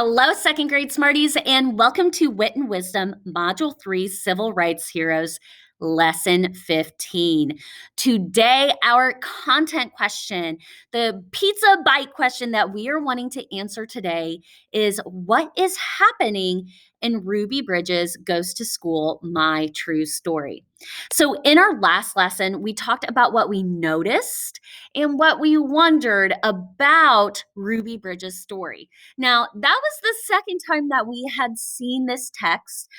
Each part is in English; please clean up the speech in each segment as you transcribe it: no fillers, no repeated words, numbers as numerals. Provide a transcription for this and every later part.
Hello, second grade Smarties, and welcome to Wit and Wisdom, Module 3, Civil Rights Heroes, Lesson 15. Today, our content question, the pizza bite question that we are wanting to answer today is, what is happening in Ruby Bridges Goes to School, My True Story? So in our last lesson, we talked about what we noticed and what we wondered about Ruby Bridges' story. Now, that was the second time that we had seen this text.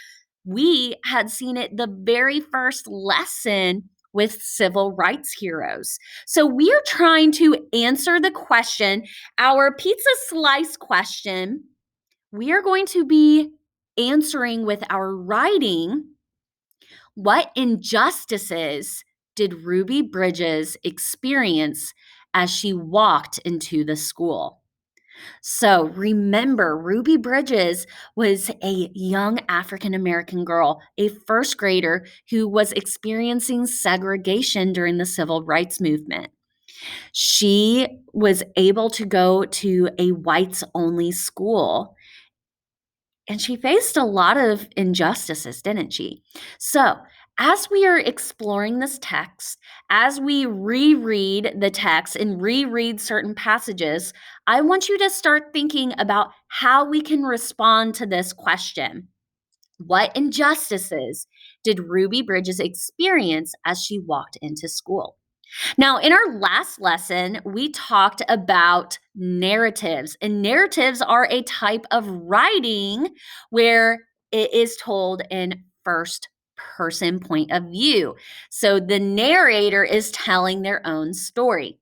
We had seen it the very first lesson with civil rights heroes. So we are trying to answer the question, our pizza slice question. We are going to be answering with our writing, what injustices did Ruby Bridges experience as she walked into the school? So remember, Ruby Bridges was a young African American girl, a first grader who was experiencing segregation during the civil rights movement. She was able to go to a whites only school, and she faced a lot of injustices, didn't she? So, as we are exploring this text, as we reread the text and reread certain passages, I want you to start thinking about how we can respond to this question. What injustices did Ruby Bridges experience as she walked into school? Now, in our last lesson, we talked about narratives, and narratives are a type of writing where it is told in first person point of view. So the narrator is telling their own story.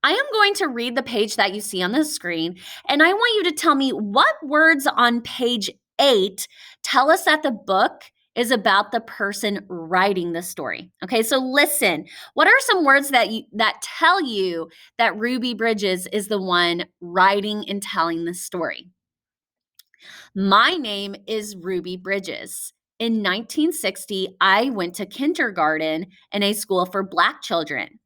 I am going to read the page that you see on the screen, and I want you to tell me what words on page 8 tell us that the book is about the person writing the story. Okay, so listen. What are some words that tell you that Ruby Bridges is the one writing and telling the story? My name is Ruby Bridges. In 1960, I went to kindergarten in a school for Black children.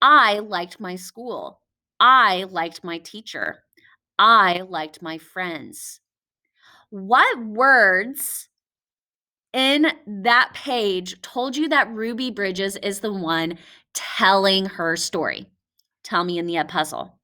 I liked my school. I liked my teacher. I liked my friends. What words in that page told you that Ruby Bridges is the one telling her story? Tell me in the puzzle.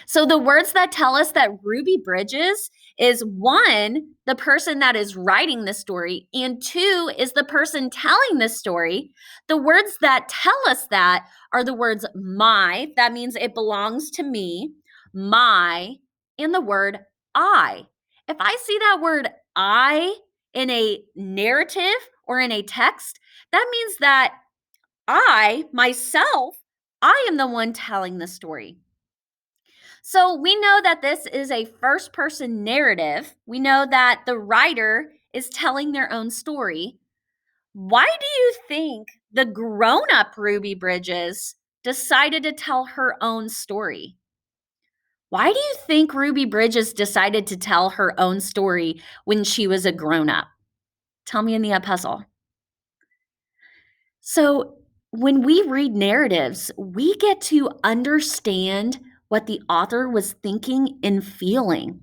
So the words that tell us that Ruby Bridges is one, the person that is writing the story, and two, is the person telling the story. The words that tell us that are the words my, that means it belongs to me, my, and the word I. If I see that word I in a narrative or in a text, that means that I, myself, I am the one telling the story. So we know that this is a first person narrative. We know that the writer is telling their own story. Why do you think the grown up Ruby Bridges decided to tell her own story? Why do you think Ruby Bridges decided to tell her own story when she was a grown up? Tell me in the puzzle. So, when we read narratives, we get to understand what the author was thinking and feeling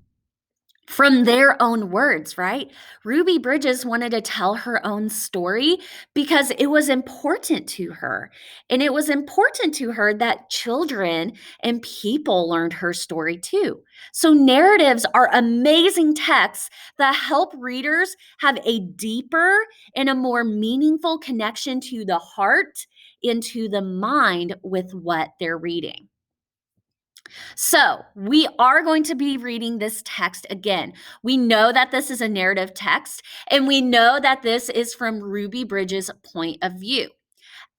from their own words, right? Ruby Bridges wanted to tell her own story because it was important to her. And it was important to her that children and people learned her story too. So, narratives are amazing texts that help readers have a deeper and a more meaningful connection to the heart and to the mind with what they're reading. So, we are going to be reading this text again. We know that this is a narrative text, and we know that this is from Ruby Bridges' point of view.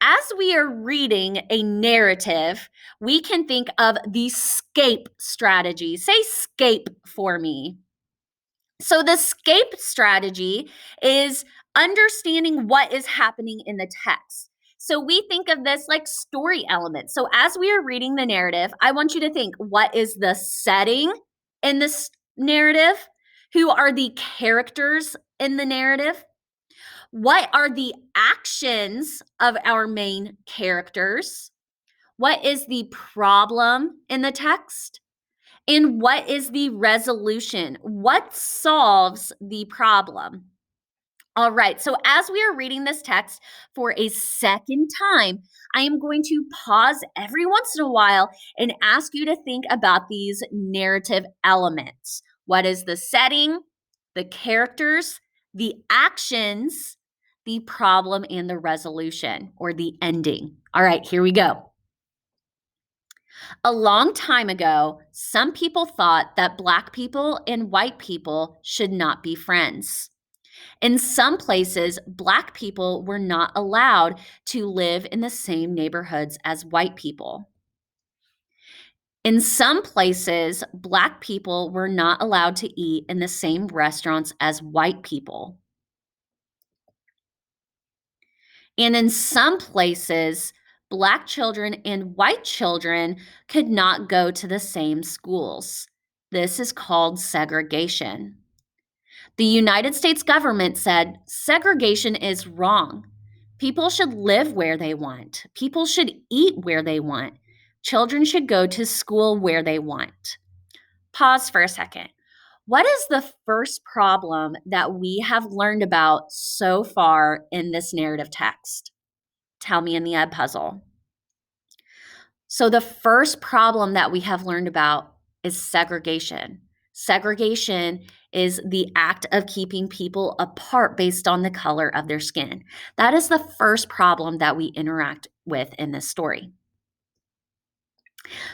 As we are reading a narrative, we can think of the scape strategy. Say scape for me. So, the scape strategy is understanding what is happening in the text. So, we think of this like story elements. So, as we are reading the narrative, I want you to think, what is the setting in this narrative? Who are the characters in the narrative? What are the actions of our main characters? What is the problem in the text? And what is the resolution? What solves the problem? All right, so as we are reading this text for a second time, I am going to pause every once in a while and ask you to think about these narrative elements. What is the setting, the characters, the actions, the problem, and the resolution or the ending? All right, here we go. A long time ago, some people thought that Black people and white people should not be friends. In some places, Black people were not allowed to live in the same neighborhoods as white people. In some places, Black people were not allowed to eat in the same restaurants as white people. And in some places, Black children and white children could not go to the same schools. This is called segregation. The United States government said segregation is wrong. People should live where they want. People should eat where they want. Children should go to school where they want. Pause for a second. What is the first problem that we have learned about so far in this narrative text? Tell me in the ed puzzle. So, the first problem that we have learned about is segregation. Segregation is the act of keeping people apart based on the color of their skin. That is the first problem that we interact with in this story.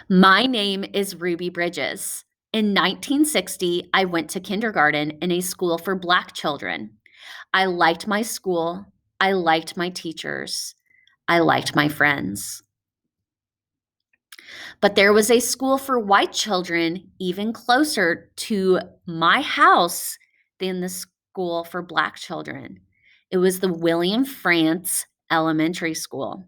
My name is Ruby Bridges. In 1960, I went to kindergarten in a school for Black children. I liked my school. I liked my teachers. I liked my friends. But there was a school for white children even closer to my house than the school for Black children. It was the William Frantz Elementary School.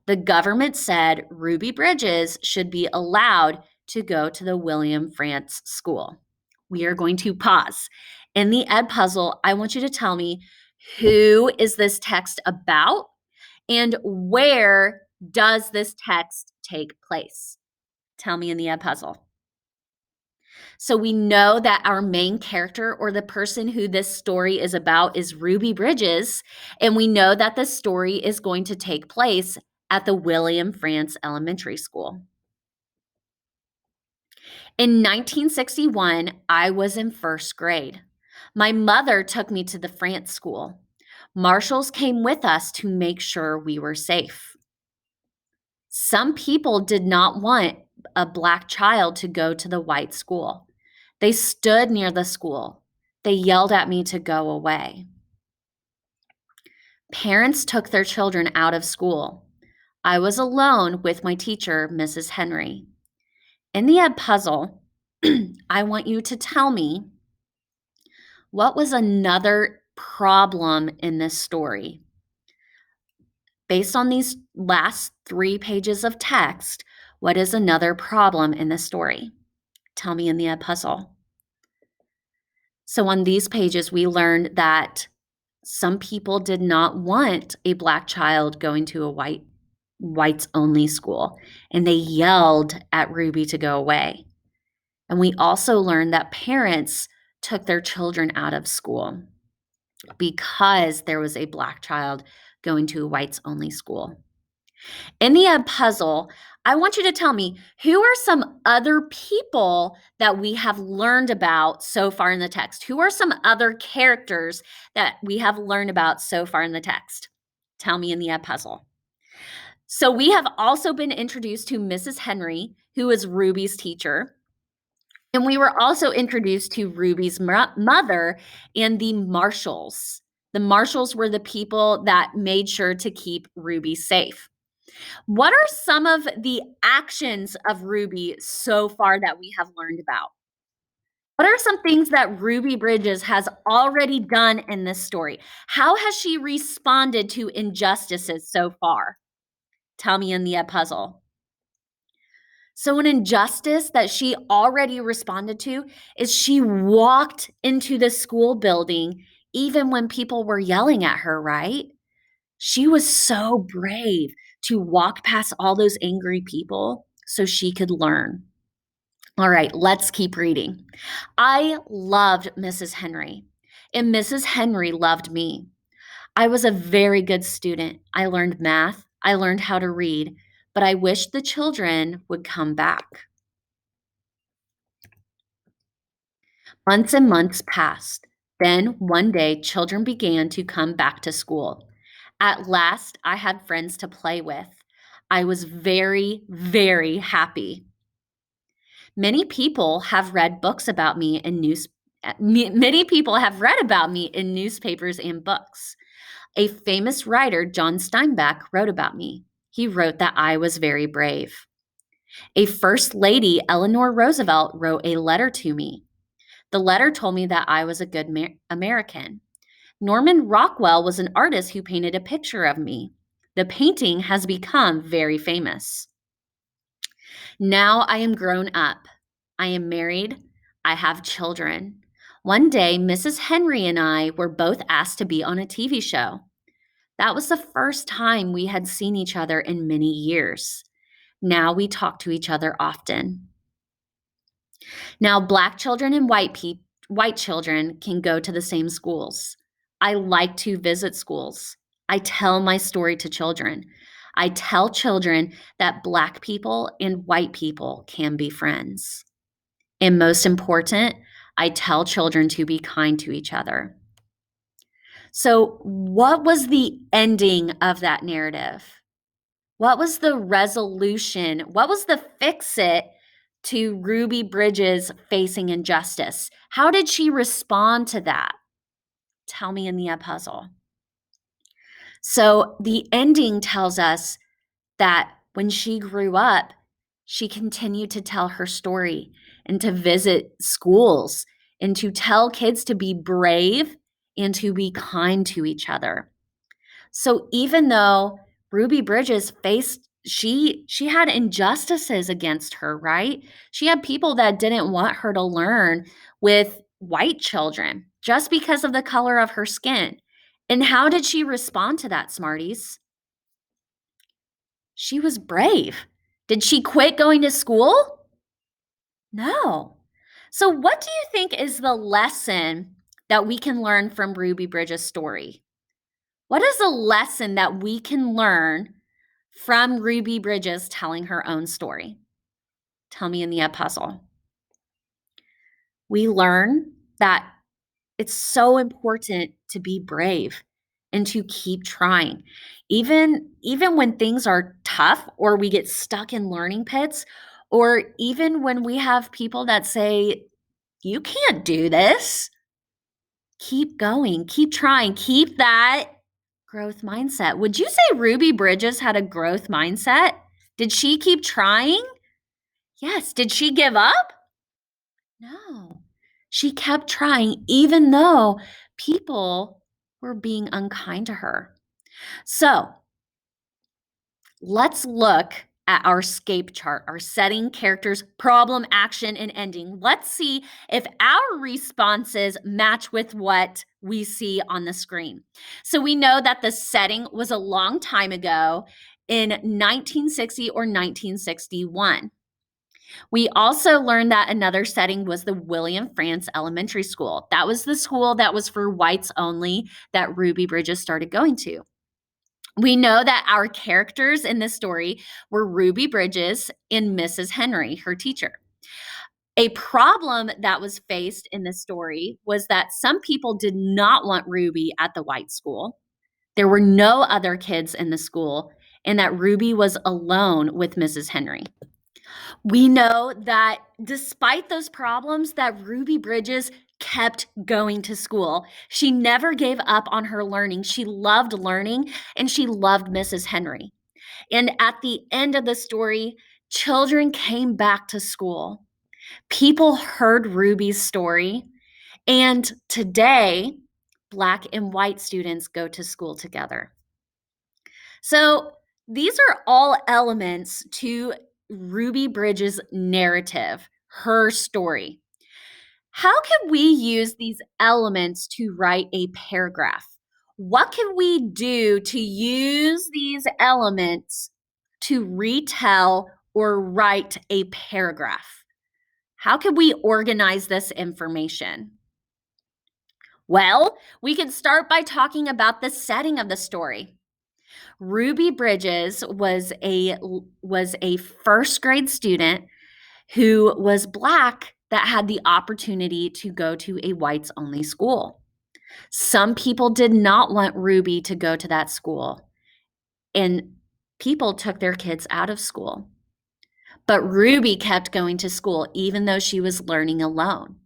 The government said Ruby Bridges should be allowed to go to the William Frantz School. We are going to pause. In the ed puzzle, I want you to tell me, who is this text about and where does this text take place? Tell me in the ed puzzle. So we know that our main character or the person who this story is about is Ruby Bridges, and we know that the story is going to take place at the William Frantz Elementary School. In 1961, I was in first grade. My mother took me to the Frantz School. Marshals came with us to make sure we were safe. Some people did not want a Black child to go to the white school. They stood near the school. They yelled at me to go away. Parents took their children out of school. I was alone with my teacher, Mrs. Henry. In the ed puzzle, I want you to tell me, what was another problem in this story? Based on these last 3 pages of text, what is another problem in the story? Tell me in the ed puzzle. So on these pages, we learned that some people did not want a Black child going to a whites only school, and they yelled at Ruby to go away. And we also learned that parents took their children out of school because there was a Black child going to a whites only school. In the ed puzzle, I want you to tell me, who are some other people that we have learned about so far in the text? Who are some other characters that we have learned about so far in the text? Tell me in the ed puzzle. So we have also been introduced to Mrs. Henry, who is Ruby's teacher. And we were also introduced to Ruby's mother and the marshals. The marshals were the people that made sure to keep Ruby safe. What are some of the actions of Ruby so far that we have learned about? What are some things that Ruby Bridges has already done in this story? How has she responded to injustices so far? Tell me in the ed puzzle. So, an injustice that she already responded to is she walked into the school building even when people were yelling at her, right? She was so brave to walk past all those angry people so she could learn. All right, let's keep reading. I loved Mrs. Henry, and Mrs. Henry loved me. I was a very good student. I learned math, I learned how to read, but I wish the children would come back. Months and months passed. Then one day, children began to come back to school. At last, I had friends to play with. I was very, very happy. Many people have read books about me in many people have read about me in newspapers and books. A famous writer, John Steinbeck, wrote about me. He wrote that I was very brave. A first lady, Eleanor Roosevelt, wrote a letter to me. The letter told me that I was a good American. Norman Rockwell was an artist who painted a picture of me. The painting has become very famous. Now I am grown up. I am married. I have children. One day, Mrs. Henry and I were both asked to be on a TV show. That was the first time we had seen each other in many years. Now we talk to each other often. Now, Black children and white children can go to the same schools. I like to visit schools. I tell my story to children. I tell children that Black people and white people can be friends. And most important, I tell children to be kind to each other. So, what was the ending of that narrative? What was the resolution? What was the fix it to Ruby Bridges facing injustice? How did she respond to that? Tell me in the puzzle. So the ending tells us that when she grew up, she continued to tell her story and to visit schools and to tell kids to be brave and to be kind to each other. So even though Ruby Bridges faced she had injustices against her, right? She had people that didn't want her to learn with white children just because of the color of her skin. And how did she respond to that, Smarties? She was brave. Did she quit going to school? No. So what do you think is the lesson that we can learn from Ruby Bridges' story? What is a lesson that we can learn from Ruby Bridges telling her own story? Tell me in the puzzle. We learn that it's so important to be brave and to keep trying. Even when things are tough or we get stuck in learning pits, or even when we have people that say, you can't do this, keep going, keep trying, keep that growth mindset. Would you say Ruby Bridges had a growth mindset? Did she keep trying? Yes. Did she give up? No. She kept trying even though people were being unkind to her. So let's look at our scape chart, our setting, characters, problem, action, and ending. Let's see if our responses match with what we see on the screen. So we know that the setting was a long time ago in 1960 or 1961. We also learned that another setting was the William Frantz Elementary School. That was the school that was for whites only that Ruby Bridges started going to. We know that our characters in this story were Ruby Bridges and Mrs. Henry, her teacher. A problem that was faced in this story was that some people did not want Ruby at the white school. There were no other kids in the school, and that Ruby was alone with Mrs. Henry. We know that despite those problems, that Ruby Bridges kept going to school. She never gave up on her learning. She loved learning and she loved Mrs. Henry. And at the end of the story, children came back to school. People heard Ruby's story. And today, Black and white students go to school together. So these are all elements to Ruby Bridges' narrative, her story. How can we use these elements to write a paragraph? What can we do to use these elements to retell or write a paragraph? How could we organize this information? Well, we could start by talking about the setting of the story. Ruby Bridges was a first grade student who was Black that had the opportunity to go to a whites only school. Some people did not want Ruby to go to that school, and people took their kids out of school. But Ruby kept going to school even though she was learning alone.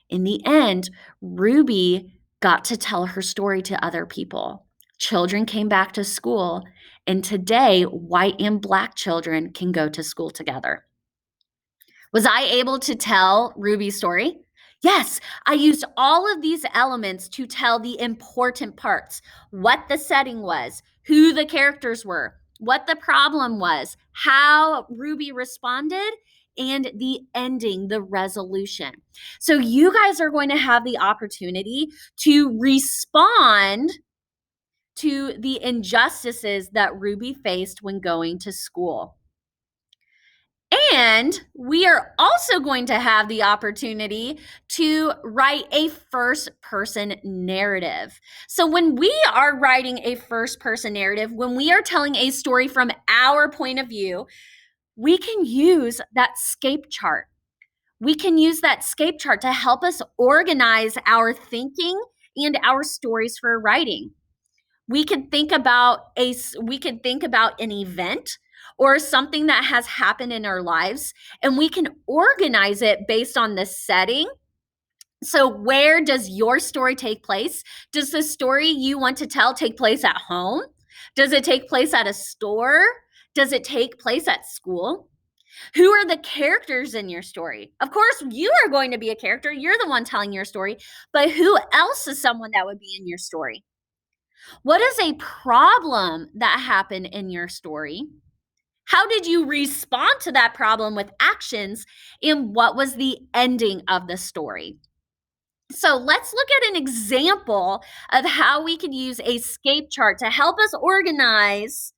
In the end, Ruby got to tell her story to other people. Children came back to school, and today, white and Black children can go to school together. Was I able to tell Ruby's story? Yes, I used all of these elements to tell the important parts: what the setting was, who the characters were, what the problem was, how Ruby responded, and the ending, the resolution. So you guys are going to have the opportunity to respond to the injustices that Ruby faced when going to school. And we are also going to have the opportunity to write a first person narrative. So, when we are writing a first person narrative, when we are telling a story from our point of view, we can use that scape chart. We can use that scape chart to help us organize our thinking and our stories for writing. We can think about an event or something that has happened in our lives, and we can organize it based on the setting. So where does your story take place? Does the story you want to tell take place at home? Does it take place at a store? Does it take place at school? Who are the characters in your story? Of course, you are going to be a character. You're the one telling your story, but who else is someone that would be in your story? What is a problem that happened in your story? How did you respond to that problem with actions? And what was the ending of the story? So let's look at an example of how we could use a scape chart to help us organize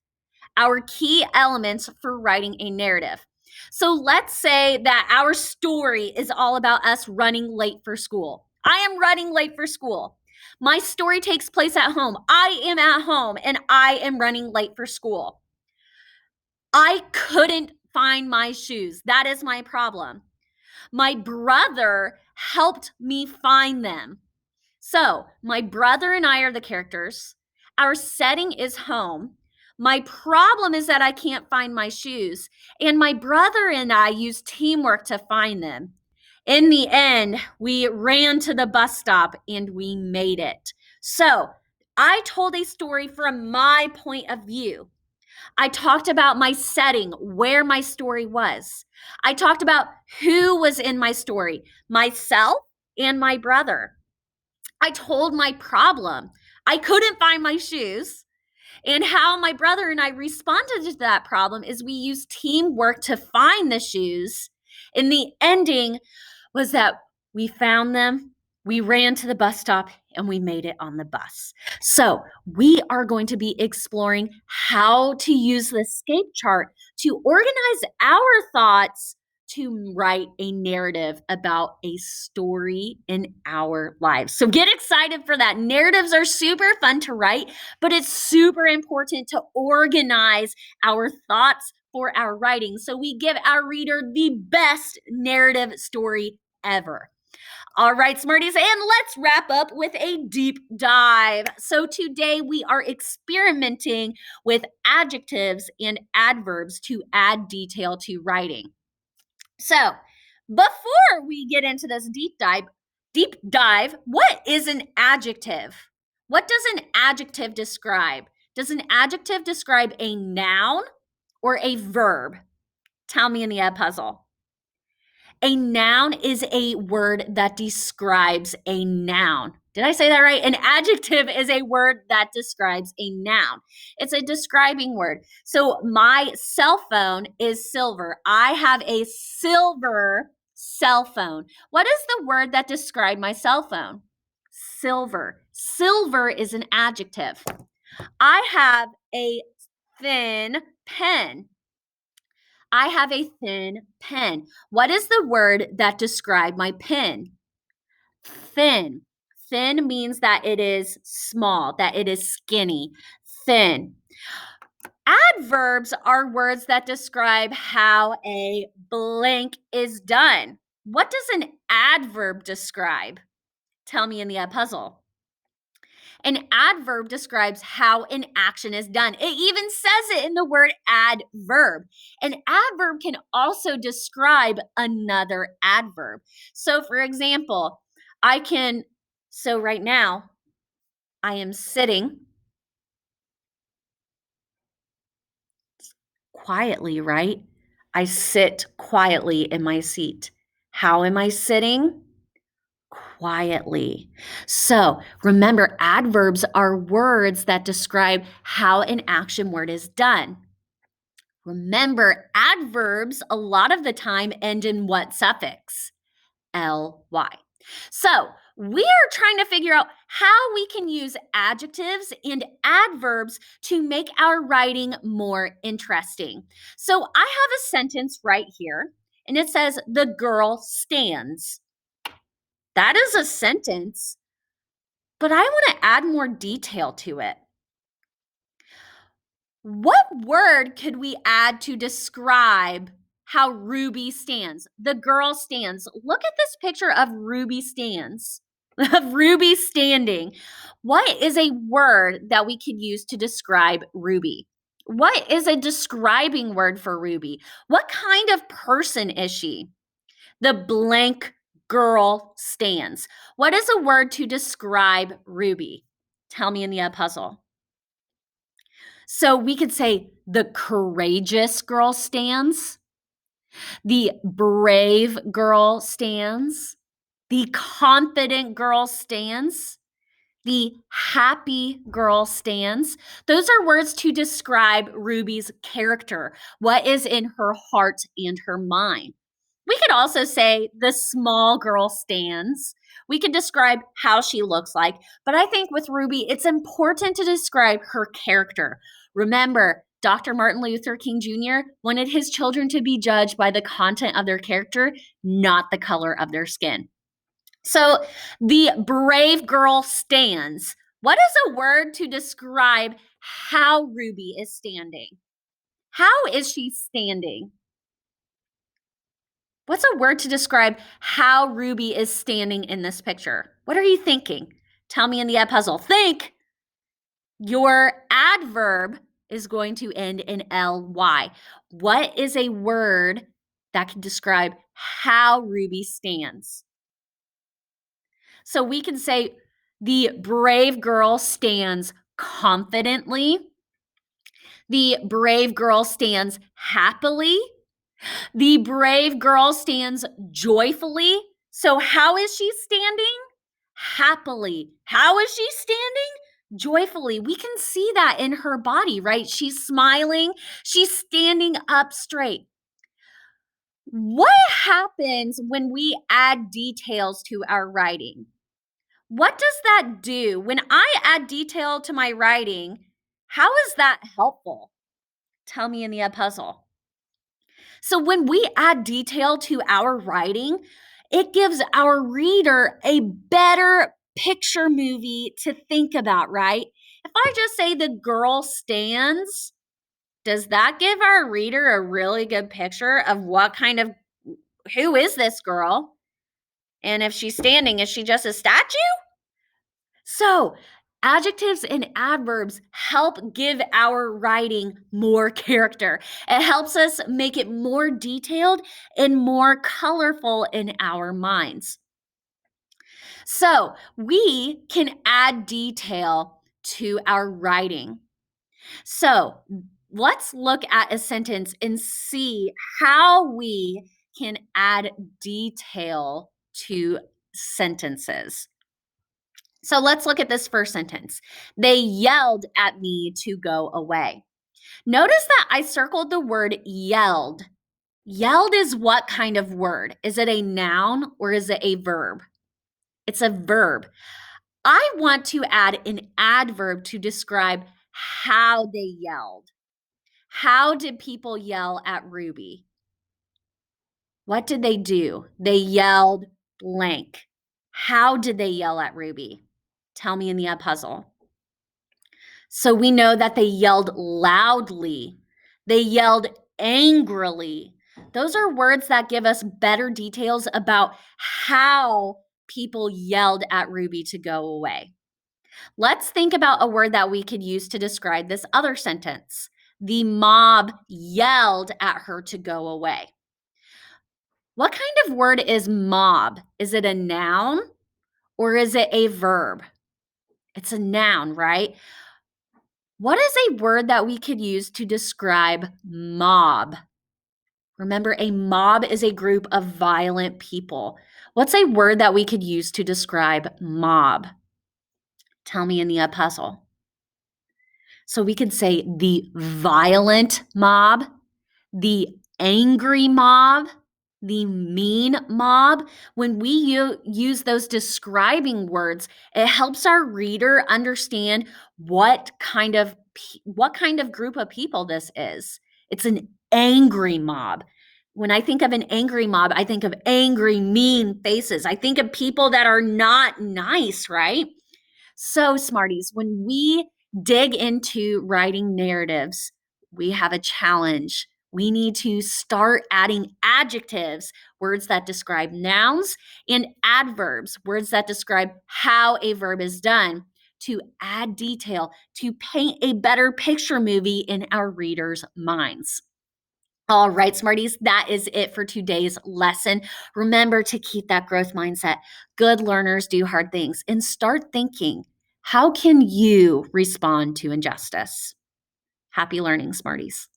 our key elements for writing a narrative. So let's say that our story is all about us running late for school. I am running late for school. My story takes place at home. I am at home and I am running late for school. I couldn't find my shoes. That is my problem. My brother helped me find them. So, my brother and I are the characters. Our setting is home. My problem is that I can't find my shoes. And my brother and I use teamwork to find them. In the end, we ran to the bus stop and we made it. So, I told a story from my point of view. I talked about my setting, where my story was. I talked about who was in my story, myself and my brother. I told my problem. I couldn't find my shoes. And how my brother and I responded to that problem is we used teamwork to find the shoes. And the ending was that we found them, we ran to the bus stop, and we made it on the bus. So, we are going to be exploring how to use the scape chart to organize our thoughts to write a narrative about a story in our lives. So get excited for that. Narratives are super fun to write, but it's super important to organize our thoughts for our writing so we give our reader the best narrative story ever. All right, Smarties, and let's wrap up with a deep dive. So today we are experimenting with adjectives and adverbs to add detail to writing. So, before we get into this deep dive, what is an adjective? What does an adjective describe? Does an adjective describe a noun or a verb? Tell me in the ed puzzle. A noun is a word that describes a noun. Did I say that right? An adjective is a word that describes a noun. It's a describing word. So my cell phone is silver. I have a silver cell phone. What is the word that describes my cell phone? Silver. Silver is an adjective. I have a thin pen. I have a thin pen. What is the word that described my pen? Thin. Thin means that it is small, that it is skinny. Thin. Adverbs are words that describe how a blank is done. What does an adverb describe? Tell me in the puzzle. An adverb describes how an action is done. It even says it in the word adverb. An adverb can also describe another adverb. So, for example, right now, I am sitting quietly, right? I sit quietly in my seat. How am I sitting? Quietly. So remember, adverbs are words that describe how an action word is done. Remember, adverbs a lot of the time end in what suffix? ly. So we are trying to figure out how we can use adjectives and adverbs to make our writing more interesting. So I have a sentence right here, and it says, "The girl stands." That is a sentence, but I want to add more detail to it. What word could we add to describe how Ruby stands? The girl stands. Look at this picture of Ruby stands, of Ruby standing. What is a word that we could use to describe Ruby? What is a describing word for Ruby? What kind of person is she? The blank girl stands. What is a word to describe Ruby? Tell me in the puzzle. So we could say the courageous girl stands, the brave girl stands, the confident girl stands, the happy girl stands. Those are words to describe Ruby's character, what is in her heart and her mind. We could also say the small girl stands. We could describe how she looks like, but I think with Ruby, it's important to describe her character. Remember, Dr. Martin Luther King Jr. wanted his children to be judged by the content of their character, not the color of their skin. So the brave girl stands. What is a word to describe how Ruby is standing? How is she standing? What's a word to describe how Ruby is standing in this picture? What are you thinking? Tell me in the puzzle. Think. Your adverb is going to end in ly. What is a word that can describe how Ruby stands? So we can say the brave girl stands confidently. The brave girl stands happily. The brave girl stands joyfully. So, how is she standing? Happily. How is she standing? Joyfully. We can see that in her body, right? She's smiling, she's standing up straight. What happens when we add details to our writing? What does that do? When I add detail to my writing, how is that helpful? Tell me in the puzzle. So when we add detail to our writing, it gives our reader a better picture movie to think about, right? If I just say the girl stands, does that give our reader a really good picture of who is this girl? And if she's standing, is she just a statue? So, adjectives and adverbs help give our writing more character. It helps us make it more detailed and more colorful in our minds. So, we can add detail to our writing. So, let's look at a sentence and see how we can add detail to sentences. So let's look at this first sentence. They yelled at me to go away. Notice that I circled the word yelled. Yelled is what kind of word? Is it a noun or is it a verb? It's a verb. I want to add an adverb to describe how they yelled. How did people yell at Ruby? What did they do? They yelled blank. How did they yell at Ruby? Tell me in the puzzle. So we know that they yelled loudly. They yelled angrily. Those are words that give us better details about how people yelled at Ruby to go away. Let's think about a word that we could use to describe this other sentence. The mob yelled at her to go away. What kind of word is mob? Is it a noun or is it a verb? It's a noun, right? What is a word that we could use to describe mob? Remember, a mob is a group of violent people. What's a word that we could use to describe mob? Tell me in the puzzle. So we could say the violent mob, the angry mob, the mean mob. When we use those describing words, it helps our reader understand what kind of group of people this is. It's an angry mob. When I think of an angry mob, I think of angry, mean faces. I think of people that are not nice, right? So, Smarties, when we dig into writing narratives, we have a challenge. We need to start adding adjectives, words that describe nouns, and adverbs, words that describe how a verb is done, to add detail, to paint a better picture movie in our readers' minds. All right, Smarties, that is it for today's lesson. Remember to keep that growth mindset. Good learners do hard things and start thinking, how can you respond to injustice? Happy learning, Smarties.